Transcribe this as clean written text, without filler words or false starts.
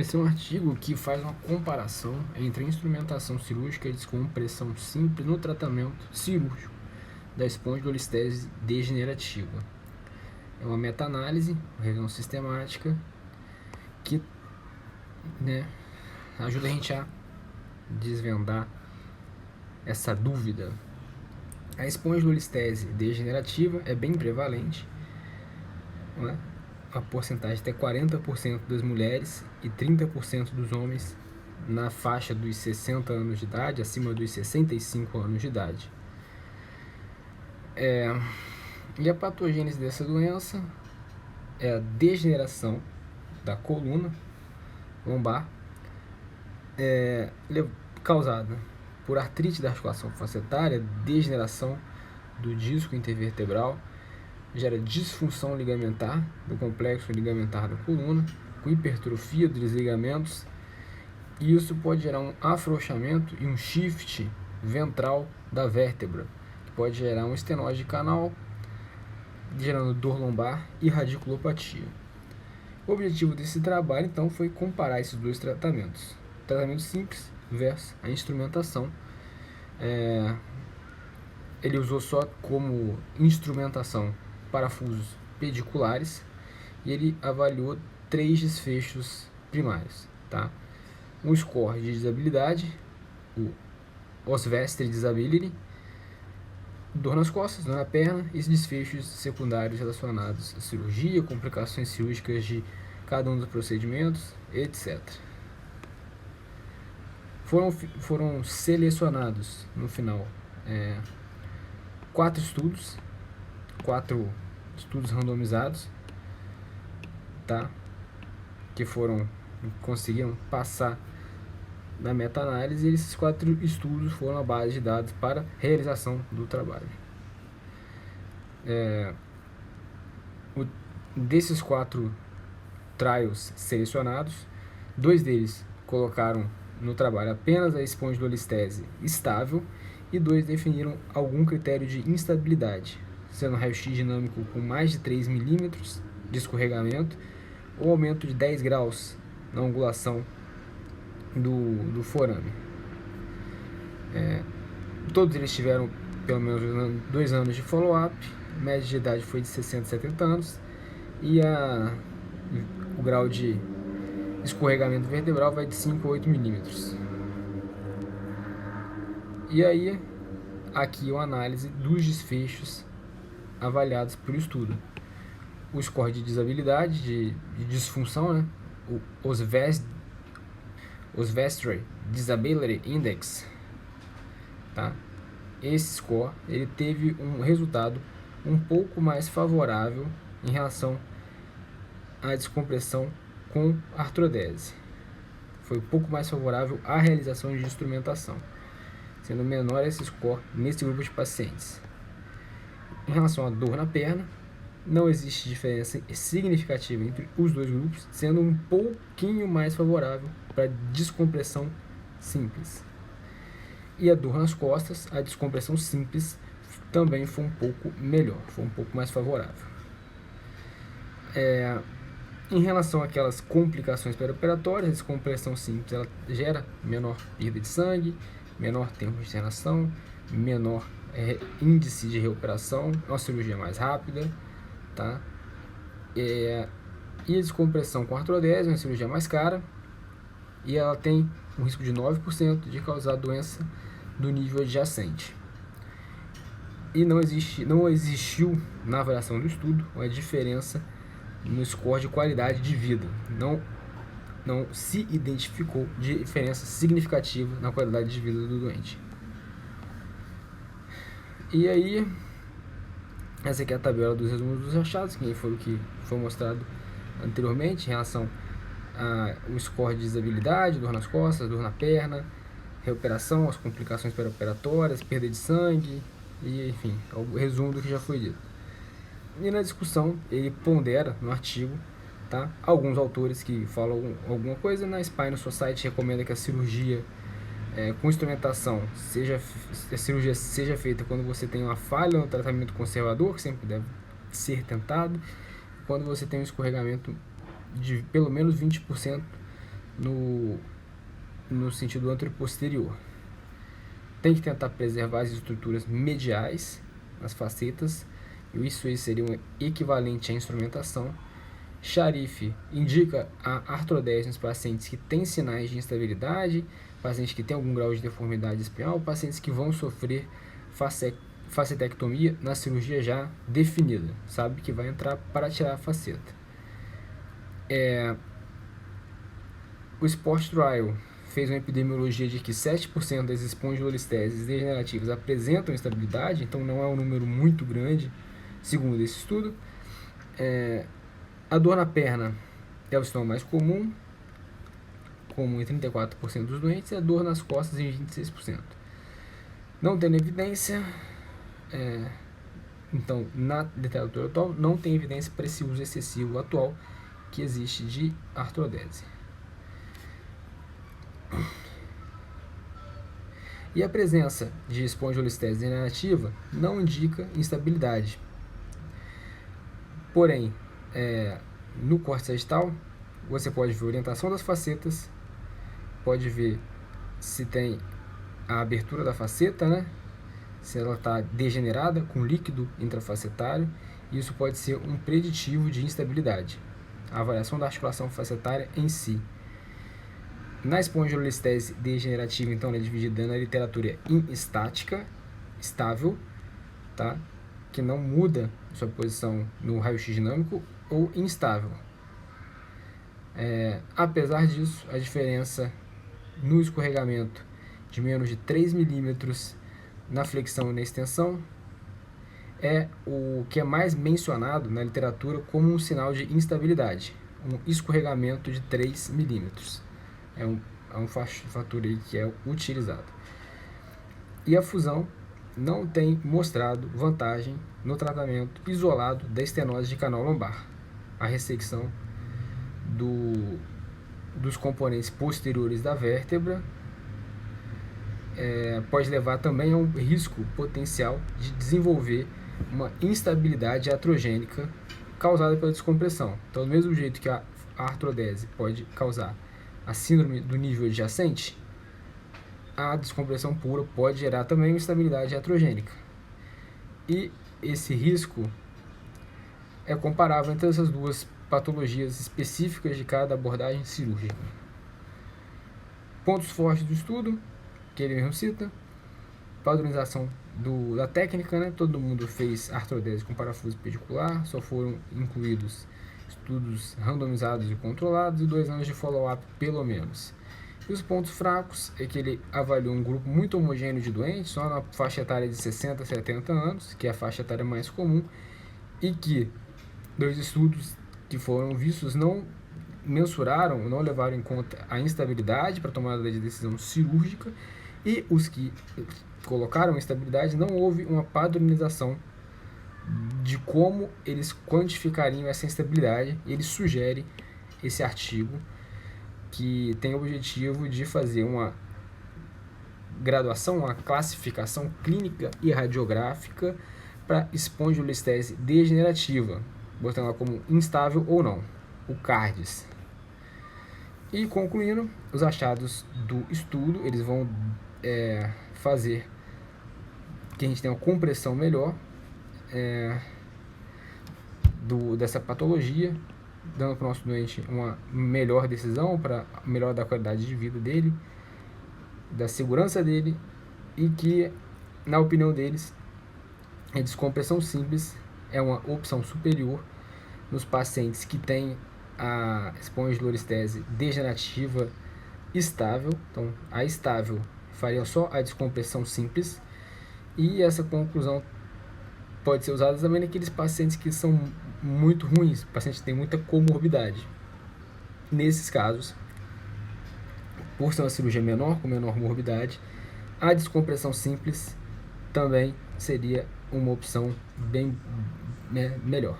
Esse é um artigo que faz uma comparação entre a instrumentação cirúrgica e descompressão simples no tratamento cirúrgico da espondilolistese degenerativa. É uma meta-análise, uma revisão sistemática, que ajuda a gente a desvendar essa dúvida. A espondilolistese degenerativa é bem prevalente, a porcentagem até 40% das mulheres e 30% dos homens na faixa dos 60 anos de idade, acima dos 65 anos de idade. E a patogênese dessa doença é a degeneração da coluna lombar, causada por artrite da articulação facetária, degeneração do disco intervertebral, gera disfunção ligamentar do complexo ligamentar da coluna, com hipertrofia dos ligamentos, e isso pode gerar um afrouxamento e um shift ventral da vértebra, que pode gerar uma estenose canal, gerando dor lombar e radiculopatia. O objetivo desse trabalho, então, foi comparar esses dois tratamentos. Tratamento simples versus a instrumentação. Ele usou só como instrumentação parafusos pediculares e ele avaliou 3 desfechos primários, tá? Um score de disabilidade, o Oswestry Disability, dor nas costas, dor na perna, e desfechos secundários relacionados à cirurgia, complicações cirúrgicas de cada um dos procedimentos, etc. Foram selecionados no final 4 estudos randomizados, tá? Que conseguiram passar na meta-análise, e esses 4 estudos foram a base de dados para realização do trabalho. Desses 4 trials selecionados, 2 deles colocaram no trabalho apenas a espondilolistese estável e 2 definiram algum critério de instabilidade, sendo raio-x dinâmico com mais de 3 milímetros de escorregamento ou aumento de 10 graus na angulação do forame. Todos eles tiveram pelo menos 2 anos de follow-up, a média de idade foi de 60 a 70 anos e o grau de escorregamento vertebral vai de 5 a 8 milímetros. E aí, aqui uma análise dos desfechos avaliados por estudo. O score de disabilidade, de disfunção, o Oswestry Disability Index, tá? Esse score ele teve um resultado um pouco mais favorável em relação à descompressão com artrodese. Foi um pouco mais favorável à realização de instrumentação, sendo menor esse score nesse grupo de pacientes. Em relação à dor na perna, não existe diferença significativa entre os 2 grupos, sendo um pouquinho mais favorável para descompressão simples. E a dor nas costas, a descompressão simples também foi um pouco melhor, foi um pouco mais favorável. Em relação àquelas complicações perioperatórias, a descompressão simples ela gera menor perda de sangue, menor tempo de internação, menor índice de recuperação, uma cirurgia mais rápida, tá? E a descompressão com artrodese é uma cirurgia mais cara e ela tem um risco de 9% de causar doença do nível adjacente. E não existiu na avaliação do estudo uma diferença no score de qualidade de vida. Não se identificou diferença significativa na qualidade de vida do doente. E aí, essa aqui é a tabela dos resumos dos achados, que foi o que foi mostrado anteriormente, em relação ao score de disabilidade, dor nas costas, dor na perna, recuperação, as complicações perioperatórias, perda de sangue, e enfim, o resumo do que já foi dito. E na discussão, ele pondera no artigo, tá, alguns autores que falam alguma coisa. Na Spinal Society recomenda que a cirurgia com instrumentação seja feita quando você tem uma falha no tratamento conservador, que sempre deve ser tentado, quando você tem um escorregamento de pelo menos 20% no sentido anteroposterior. Tem que tentar preservar as estruturas mediais, as facetas, e isso aí seria um equivalente à instrumentação. Sharif indica a artrodese nos pacientes que têm sinais de instabilidade, pacientes que têm algum grau de deformidade espinhal, pacientes que vão sofrer facetectomia na cirurgia já definida, sabe que vai entrar para tirar a faceta. O Sport Trial fez uma epidemiologia de que 7% das espondilolisteses degenerativas apresentam instabilidade, então não é um número muito grande, segundo esse estudo. A dor na perna é o sintoma mais comum em 34% dos doentes, e a dor nas costas em 26%. Não tem evidência, então na literatura atual, não tem evidência para esse uso excessivo atual que existe de artrodese. E a presença de espondilolistese degenerativa não indica instabilidade. Porém, no corte sagital, você pode ver a orientação das facetas, pode ver se tem a abertura da faceta, né? Se ela está degenerada com líquido intrafacetário, isso pode ser um preditivo de instabilidade. A avaliação da articulação facetária em si. Na espondilolistese degenerativa, então, ela é dividida na literatura em estática, estável, tá? Que não muda sua posição no raio-x dinâmico, ou instável. Apesar disso, a diferença no escorregamento de menos de 3 milímetros na flexão e na extensão é o que é mais mencionado na literatura como um sinal de instabilidade, um escorregamento de 3 milímetros. É um fator aí que é utilizado. E a fusão não tem mostrado vantagem no tratamento isolado da estenose de canal lombar. A ressecção dos componentes posteriores da vértebra pode levar também a um risco potencial de desenvolver uma instabilidade iatrogênica causada pela descompressão. Então, do mesmo jeito que a artrodese pode causar a síndrome do nível adjacente, a descompressão pura pode gerar também uma instabilidade iatrogênica. E esse risco é comparável entre essas duas patologias específicas de cada abordagem cirúrgica. Pontos fortes do estudo, que ele mesmo cita: padronização da técnica, né? Todo mundo fez artrodese com parafuso pedicular, só foram incluídos estudos randomizados e controlados e 2 anos de follow-up pelo menos. E os pontos fracos é que ele avaliou um grupo muito homogêneo de doentes, só na faixa etária de 60 a 70 anos, que é a faixa etária mais comum, e que 2 estudos que foram vistos não mensuraram, não levaram em conta a instabilidade para tomada de decisão cirúrgica, e os que colocaram instabilidade não houve uma padronização de como eles quantificariam essa instabilidade. Ele sugere esse artigo, que tem o objetivo de fazer uma graduação, uma classificação clínica e radiográfica para espondilolistese degenerativa, botando ela como instável ou não, o CARDES. E concluindo, os achados do estudo, eles vão fazer que a gente tenha uma compressão melhor dessa patologia, dando para o nosso doente uma melhor decisão, para melhor da qualidade de vida dele, da segurança dele, e que, na opinião deles, a descompressão simples é uma opção superior nos pacientes que têm a espondilolistese degenerativa estável. Então, a estável faria só a descompressão simples, e essa conclusão pode ser usada também naqueles pacientes que são muito ruins, pacientes que têm muita comorbidade. Nesses casos, por ser uma cirurgia menor, com menor morbidade, a descompressão simples também seria uma opção bem melhor.